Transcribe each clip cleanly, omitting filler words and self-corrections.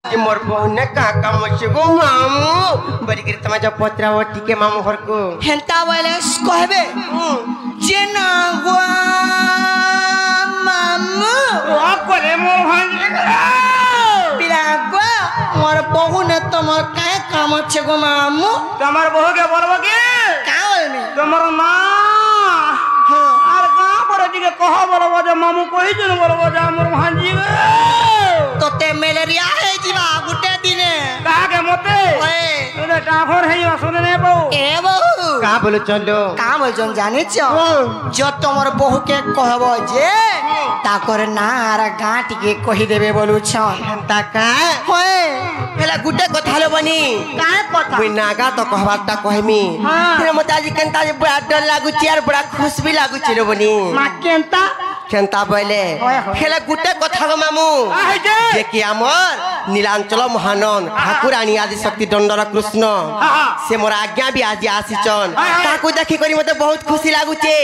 मोर बहुने का काम से गो मामू बड़ी गिर तमा जब पत्रावती के मामू घर को हेंता वाले कहबे जेना गो मामू ओ करे मोहन बिरा गो मोर बहुने तमर काय काम छे गो मामू तमर बहु के बोलबो के कावल में तमर मां आर का बड़ दिके कह बोलबो जे मामू कहि जन बोलबो जे मोर भांजी तो ते मलेरिया है जीवा गुटे दिने कहा के मते ओए तोरे काखर है सुने ने बहु ए बहु का बोलो चलो का बोल जन जाने छ जो तमर बहु के कहबो जे ताकर ना आर गांट के कहि देबे बोलू छ हंता का ओए हेला गुटे कथालो बनी काय कथा कोई नागा तो कहबाता कहमी फिर मते आज केनता जे बड़ा डर लागु चियार बड़ा खुश भी लागु चिरो बनी मा केनता केनता बोले हेला गुटे कथा गो मामू जे कि हमर नीलांचल महानन ठाकुरानी आदि शक्ति दंडर कृष्ण से मोर आज्ञा भी आज आसीचन ताकू देखि करी मते बहुत खुशी लागु छे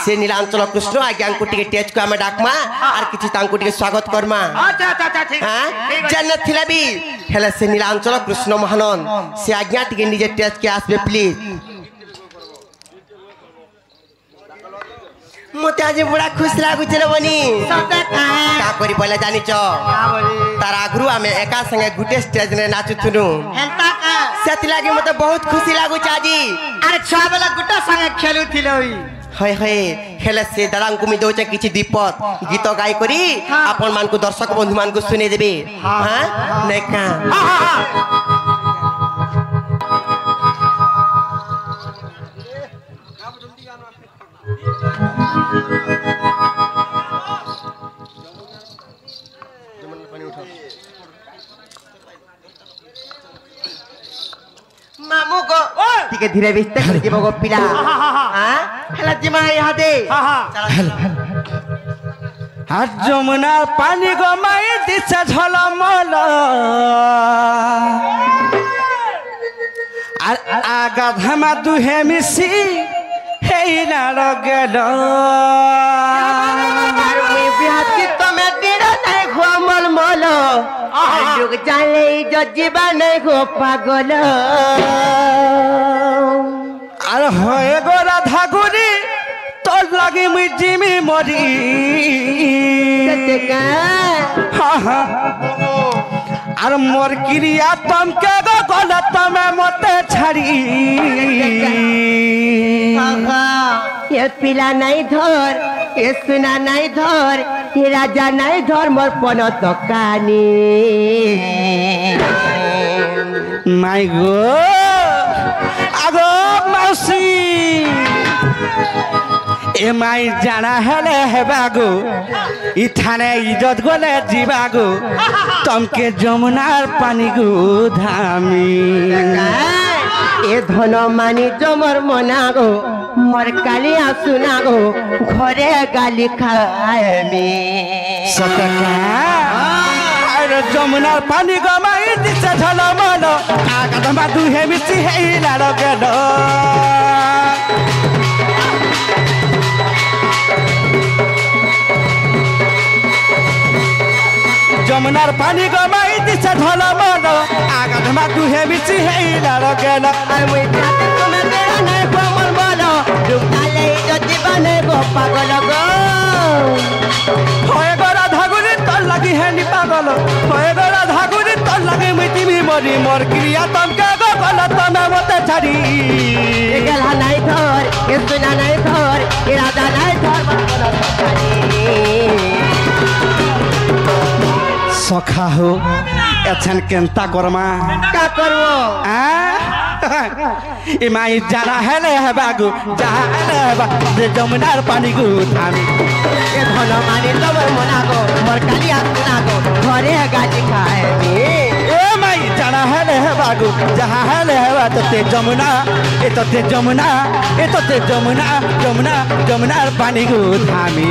से नीलांचल कृष्ण आज्ञा को टिके टेच को हम डाकमा आर किछि तांको टिके स्वागत करमा अच्छा ठीक हां जन्नत थिला भी हेला से नीलांचल कृष्ण महानन से आज्ञा टिके निजे टेच के आसबे प्लीज मते आज बड़ा खुश लागु छले बनी का करी पहले जानि छ तार आगरु आमे एका संगे गुटे स्टेज ने नाचु थुनु हेंता का सेति लागि मते बहुत खुशी लागु छ आजी अरे छा वाला गुटा संगे खेलु थिलोई हाय हाय खेले से दरांकु मी दोचे किछि दीपत गीत गाय करी आपन मान को दर्शक बंधु मान को सुने देबे हां नेका मामू को ठीक है धीरे बिस्ते कर जीव गो पिला हां हेला जिमा यहां दे हां जमुना पानी गो माई दिशा झलमल आगा धमा दुहे मिसी हेला लगल मुई बिहात की तमे तेरा नहीं घमल मल जुग जाले जो जीवा नहीं गो पागल আর হয়ে গো রাধা গুনি তোর লাগি মুই জিমি মরি আর মোর ক্রিয়া তমকে গো গল তমে মতে ছাড়ি ये पिला नहीं धर ये सुना नहीं धर ये राजा नहीं धर मोर पन तकानी মাই গো আগো মাসি এ মাই জানা হেলে হেবাগো ইথানে ইজত গলে জিবাগো তমকে যমুনার পানি গো ধামি ए धन मानी जमर मना गो मोर काली आसुना गो घरे गाली खाए में सतका আর যমুনার পানি গো মাই দিছে ঝলমল আগা ধমা দুহে মিছি হেইলা লগেল যমুনার পানি গো মাই দিছে ঝলমল আগা ধমা দুহে মিছি হেইলা লগেল আর মুই প্রাতে তুমি তেরা নাই কমল বলো ডুবতালে যদি বানে গো পাগল গো হয়ে গো রাধা গুনি তোর লাগি হেনি পাগল হয়ে গো রাধা গুনি তোর লাগি মিটিমি মরি মোর ক্রিয়া তমকে গো গল তমে মতে ছাড়ি ए गला नहीं धर ए सुना नहीं धर ए राजा नहीं धर मोर पन तकानी सखा हो एछन केनता करमा का करबो ए माई जाना हेले हेबागु जहा हेले हेबा जे जमुनार पानी गु थामी ए धन मानी तमर मना गो मोर काली आसुना गो घरे गाली खाए में ए माई जाना हेले हेबागु जहा हेले हेबा ते जमुना ए ते जमुना ए ते जमुना जमुना जमुनार पानी गु थामी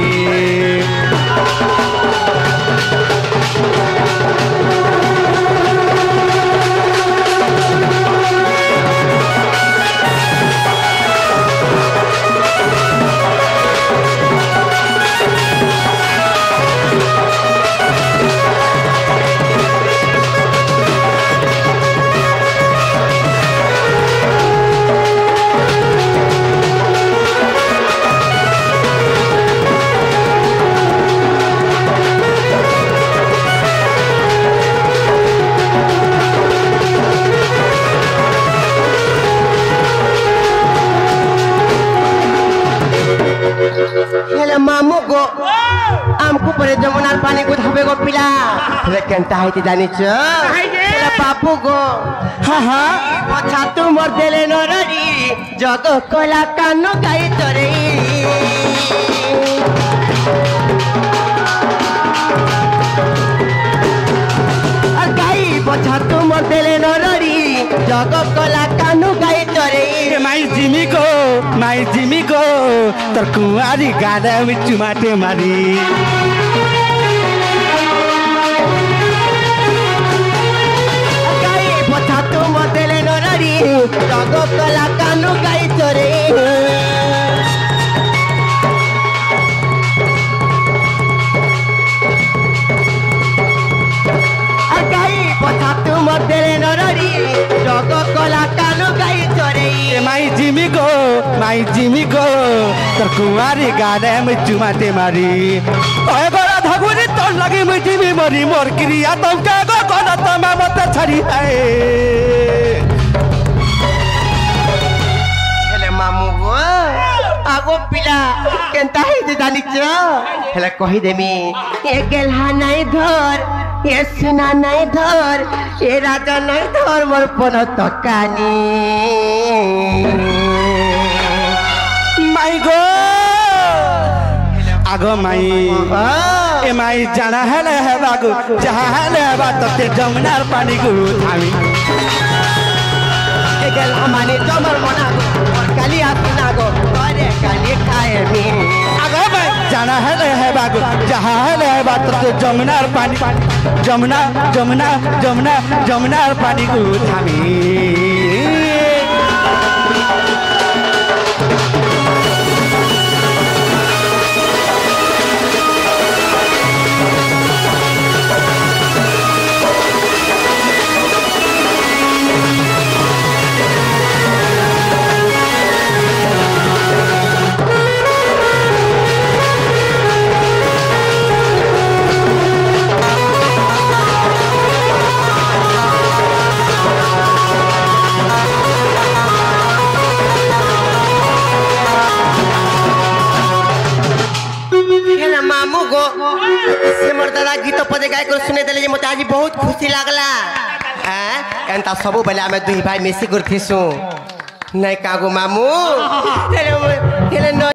हेले केनता है जानी छ हेले बापू गो हाँ हाँ पछा तू मोर देले नररी जग कला कानो गाई तोरे गाई पछा तू मोर देले नररी जग कला कानो गाई तोरे माई जिमी को तर कुआरी गाना में चुमाटे मारी गाई पछा तू मोर देले नररी जग कला कानो गाई तोरे पछा तू मोर देले नररी जग कला कानो गाई तोरे माई जिमी को तर कुआरी गाना में चुमाटे मारी ओए गोरा धगुनी तोर लगी मैं जिमी मरी मोर क्रिया तुम का गो कोना तमा मत छड़ी है हेले मामू गो आगो पिला केनता है जानी छ हेले कहि देमी ए गेलहा नहीं धर ये सुना नहीं धर ये राजा नहीं धर मोर पन तकानी माई गो आगो माई ए माई जाना है बागो जहाँ है बात ते जमुनार पानी को थामी ए गेलहा माने तमर मना गो और काली आसना गो करे काली खाए मी आगो माई जाना है बागो जहाँ है बात ते जमुनार पानी जमुनार पानी को थामी से मोर दादा गीत पदे गाय कर सुने देले मते आज बहुत खुशी लागला हैं एंता सबो बेला में दुई भाई मिसी कर थिसु नै कागो मामू हेले